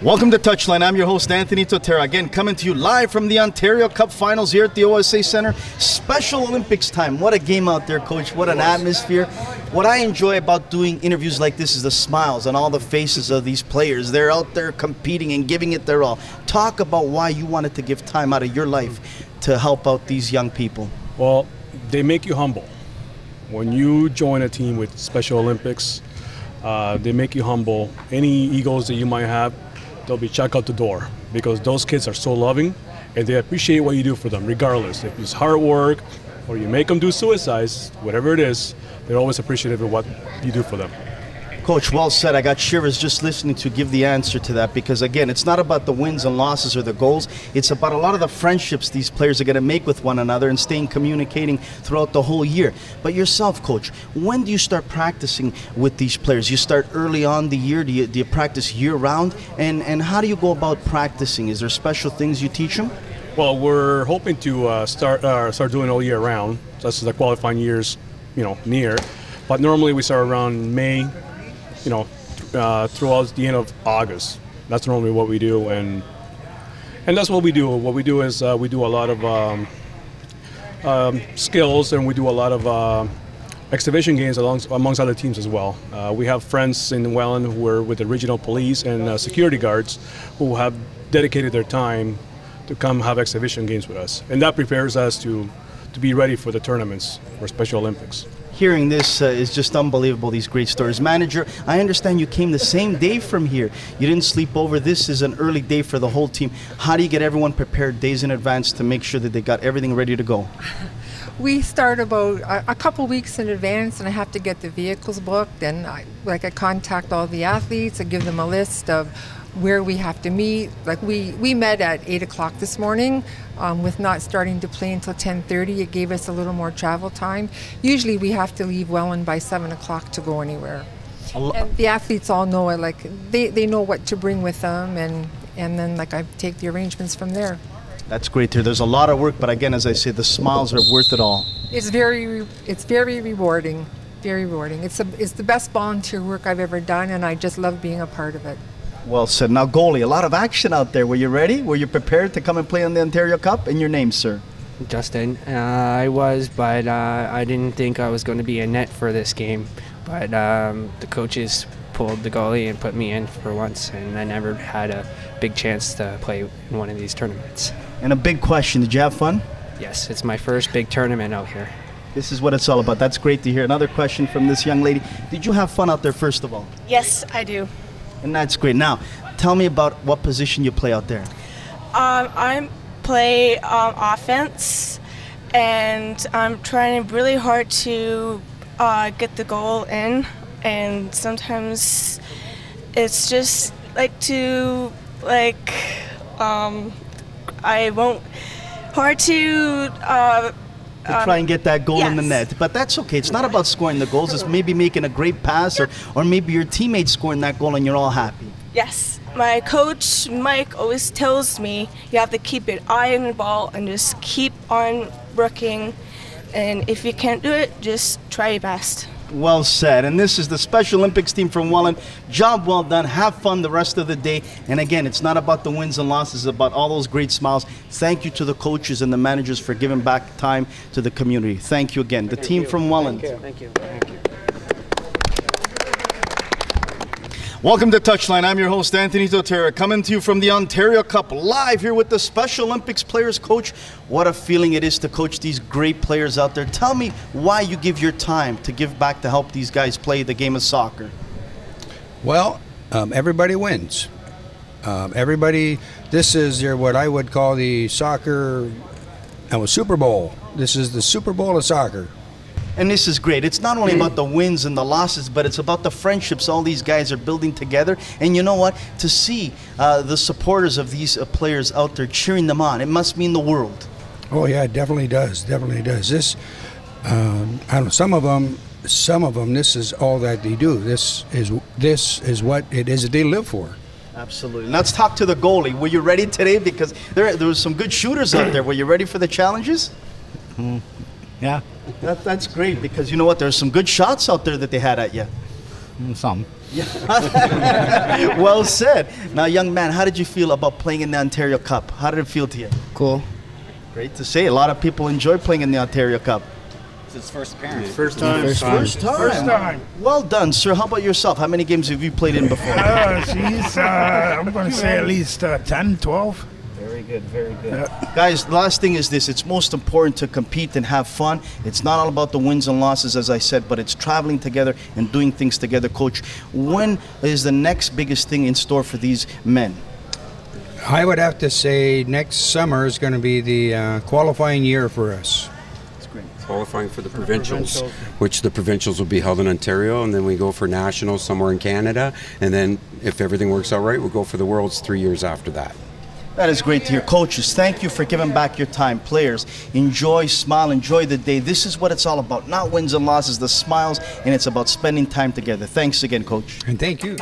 Welcome to Touchline. I'm your host, Anthony Totera. Again, coming to you live from the Ontario Cup Finals here at the OSA Center. Special Olympics time. What a game out there, Coach. What an atmosphere. What I enjoy about doing interviews like this is the smiles on all the faces of these players. They're out there competing and giving it their all. Talk about why you wanted to give time out of your life to help out these young people. Well, they make you humble. When you join a team with Special Olympics, they make you humble. Any egos that you might have, they'll be checked out the door, because those kids are so loving and they appreciate what you do for them, regardless if it's hard work or you make them do suicides, whatever it is, they're always appreciative of what you do for them. Coach, well said. I got shivers just listening to give the answer to that, because again, it's not about the wins and losses or the goals. It's about a lot of the friendships these players are going to make with one another and staying communicating throughout the whole year. But yourself, Coach, when do you start practicing with these players? You start early on the year? Do you practice year round? And how do you go about practicing? Is there special things you teach them? Well, we're hoping to start doing all year round. That's the qualifying years, near. But normally we start around May, throughout the end of August. That's normally what we do, and that's what we do. What we do is we do a lot of skills, and we do a lot of exhibition games amongst other teams as well. We have friends in Welland who are with the regional police and security guards who have dedicated their time to come have exhibition games with us, and that prepares us to be ready for the tournaments for Special Olympics. Hearing this is just unbelievable, these great stories. Manager, I understand you came the same day from here. You didn't sleep over. This is an early day for the whole team. How do you get everyone prepared days in advance to make sure that they got everything ready to go? We start about a couple weeks in advance, and I have to get the vehicles booked, and I contact all the athletes and give them a list of where we have to meet. Like we met at 8 o'clock this morning, with not starting to play until 10:30. It gave us a little more travel time. Usually we have to leave Welland by 7 o'clock to go anywhere. And the athletes all know it, they know what to bring with them, and then I take the arrangements from there. That's great to hear. There's a lot of work, but again, as I say, the smiles are worth it all. It's very rewarding, very rewarding. It's the best volunteer work I've ever done, and I just love being a part of it. Well said. Now, goalie, a lot of action out there. Were you ready? Were you prepared to come and play in the Ontario Cup? And your name, sir? Justin. I was, but I didn't think I was going to be in net for this game. But the coaches pulled the goalie and put me in for once, and I never had a big chance to play in one of these tournaments. And a big question, did you have fun? Yes, it's my first big tournament out here. This is what it's all about. That's great to hear. Another question from this young lady. Did you have fun out there, first of all? Yes, I do. And that's great. Now, tell me about what position you play out there. I play offense, and I'm trying really hard to get the goal in. And sometimes it's just hard to try and get that goal yes. in the net. But that's okay. It's not about scoring the goals. It's maybe making a great pass, or maybe your teammates scoring that goal and you're all happy. Yes. My coach, Mike, always tells me you have to keep your eye on the ball and just keep on working. And if you can't do it, just try your best. Well said. And this is the Special Olympics team from Welland. Job well done. Have fun the rest of the day. And again, it's not about the wins and losses, it's about all those great smiles. Thank you to the coaches and the managers for giving back time to the community. Thank you again. The team from Welland. Thank you. Thank you. Welcome to Touchline. I'm your host, Anthony Totera, coming to you from the Ontario Cup, live here with the Special Olympics players. Coach, what a feeling it is to coach these great players out there. Tell me why you give your time to give back to help these guys play the game of soccer. Well, everybody wins. This is what I would call the soccer, Super Bowl. This is the Super Bowl of soccer. And this is great. It's not only about the wins and the losses, but it's about the friendships all these guys are building together. And you know what? To see the supporters of these players out there cheering them on, it must mean the world. Oh yeah, it definitely does. Definitely does. This, I don't know. Some of them. This is all that they do. This is what it is that they live for. Absolutely. Let's talk to the goalie. Were you ready today? Because there was some good shooters out there. Were you ready for the challenges? Yeah. That's great, because you know what? There's some good shots out there that they had at you. Some. Well said. Now, young man, how did you feel about playing in the Ontario Cup? How did it feel to you? Cool. Great to see. A lot of people enjoy playing in the Ontario Cup. It's his first appearance. First time. First time. Well done, sir. How about yourself? How many games have you played in before? I'm going to say at least 10, 12. Very good, very good. Guys, the last thing is this. It's most important to compete and have fun. It's not all about the wins and losses, as I said, but it's traveling together and doing things together. Coach, when is the next biggest thing in store for these men? I would have to say next summer is going to be the qualifying year for us. Qualifying for the provincials, which the provincials will be held in Ontario, and then we go for nationals somewhere in Canada, and then if everything works out right, we'll go for the Worlds 3 years after that. That is great to hear. Coaches, thank you for giving back your time. Players, enjoy, smile, enjoy the day. This is what it's all about. Not wins and losses, the smiles, and it's about spending time together. Thanks again, Coach. And thank you.